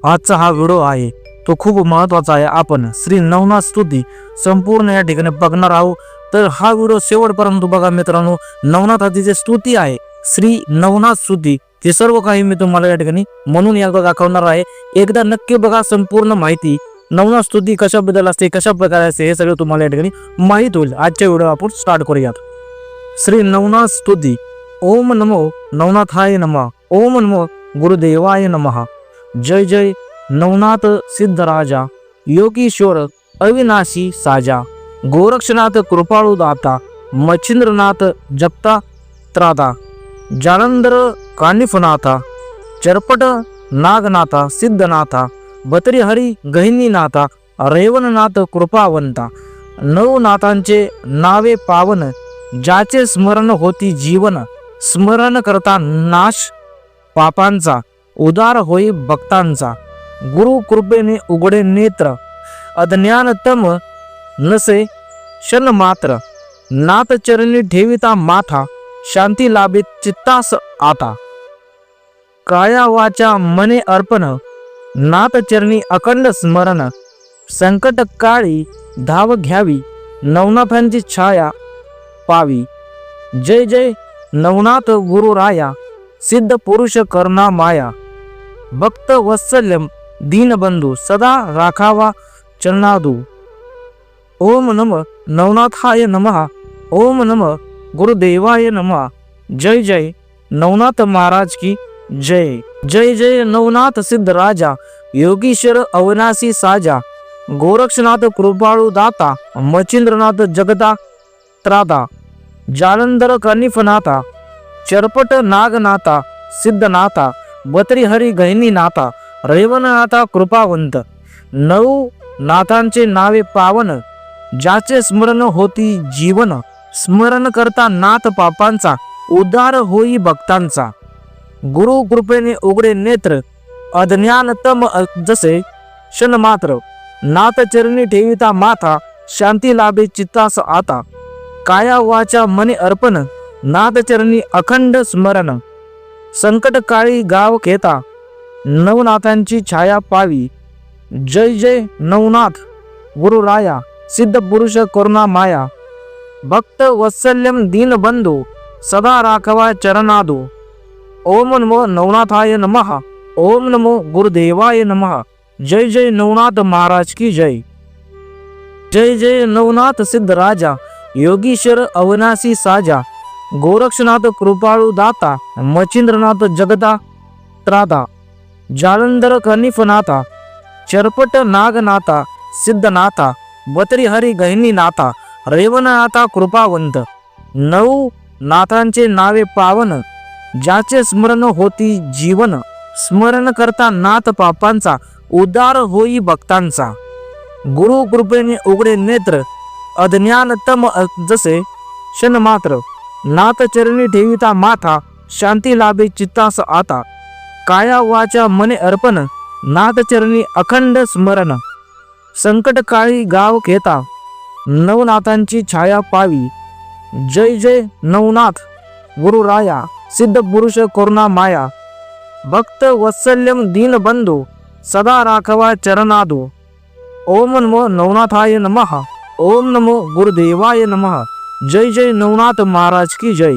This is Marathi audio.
आजचा हा व्हिडिओ आहे तो खूप महत्त्वाचा आहे. आपण श्री नवनाथ स्तुती संपूर्ण या ठिकाणी बघणार आहोत. तर हा व्हिडिओ शेवटपर्यंत बघा मित्रांनो. नवनाथाची जी स्तुती आहे श्री नवनाथ स्तुती हे सर्व काही मी तुम्हाला या ठिकाणी म्हणून एकदा दाखवणार आहे. एकदा नक्की बघा संपूर्ण माहिती. नवनाथ स्तुती कशाबद्दल असते, कशा प्रकारे असते हे सगळं तुम्हाला या ठिकाणी माहीत होईल. आजच्या व्हिडिओ आपण स्टार्ट करूयात. श्री नवनाथ स्तुती. ओम नमो नवनाथाय नमः. ओम नमो गुरुदेवाय नमः. जय जय नवनाथ सिद्धराजा, योगीश्वर अविनाशी साजा, गोरक्षनाथ कृपाळू दाता, मच्छिंद्रनाथ जपता त्राता, जालंधर कानिफनाथा, चरपट नागनाथा सिद्धनाथा, बत्रीहरी गहिनीनाथा, रेवणनाथ कृपावंता. नवनाथांचे नावे पावन, ज्याचे स्मरण होती जीवन. स्मरण करता नाश पापांचा, उदार होई भक्तांचा. गुरु कृपेने उघडे नेत्र, अज्ञानतम नसे क्षण मात्र. नाथ चरणी ठेविता माथा, शांती लाभे चित्तास आता. काया वाचा मने अर्पण, नाथ चरणी अखंड स्मरण. संकट काळी धाव घ्यावी, नवनाथांची छाया पावी. जय जय नवनाथ गुरुराया, सिद्ध पुरुष करुणा माया. भक्त वत्सल्यम दीनबंधू, सदा राखावा चरणादू. ओम नम नवनाथाय नमः. ओम नम गुरुदेवाय नमः. जय जय नवनाथ महाराज की जय. जय जय नवनाथ सिद्ध राजा, योगीश्वर अविनाशी साजा, गोरक्षनाथ कृपाळू दाता, मच्छिंद्रनाथ जगदा त्राता, जालंधर कनिफनाथा, चरपट नागनाथा सिद्धनाथा, बत्रीहरी गहिनीनाथा, रेवणनाथा कृपावंत. नऊ नाथांचे नावे पावन, ज्याचे स्मरण होती जीवन. स्मरण करता नाथ पापांचा, उद्धार होई भक्तांचा. गुरु कृपेने उघडे नेत्र, अज्ञानतम जसे क्षण मात्र. नाथ चरणी ठेविता माथा, शांती लाभे चित्तास आता. काया वाचा मने अर्पण, नाथ चरणी अखंड स्मरण. संकट काळी गाव घेता, नवनाथांची छाया पावी. जय जय नवनाथ गुरुराया, सिद्ध पुरुष करुणा माया. भक्त वत्सल्यम दीनबंधू, सदा राखवा चरणादू. ओम नमो नवनाथाय नमः. ओम नमो गुरुदेवाय नमः. जय जय नवनाथ महाराज की जय. जय जय नवनाथ सिद्ध राजा, योगीश्वर अविनाशी साजा, गोरक्षनाथ कृपाळू दाता, मच्छिंद्रनाथ जगदा त्राता, जालंधर कनिफनाथा, चरपट नागनाथा सिद्धनाथा, बत्रीहरी गहिनीनाथा, रेवणनाथा कृपावंत. नऊ नाथांचे नावे पावन, ज्याचे स्मरण होती जीवन. स्मरण करता नाथ पापांचा, उद्धार होई भक्तांचा. गुरु कृपेने उघडे नेत्र, अज्ञानतम जसे क्षण मात्र. नाथ चरणी ठेविता माथा, शांती लाभे चित्तास आता. काया वाचा मने अर्पण, नाथ चरणी अखंड स्मरण. संकट काळी गाव घेता, नवनाथांची छाया पावी. जय जय नवनाथ गुरुराया, सिद्ध पुरुष करुणा माया. भक्त वत्सल्यम दीनबंधू, सदा राखवा चरणादू. ओम नमो नवनाथाय नमः. ओम नमो गुरुदेवाय नमः. जय जय नवनाथ महाराज की जय.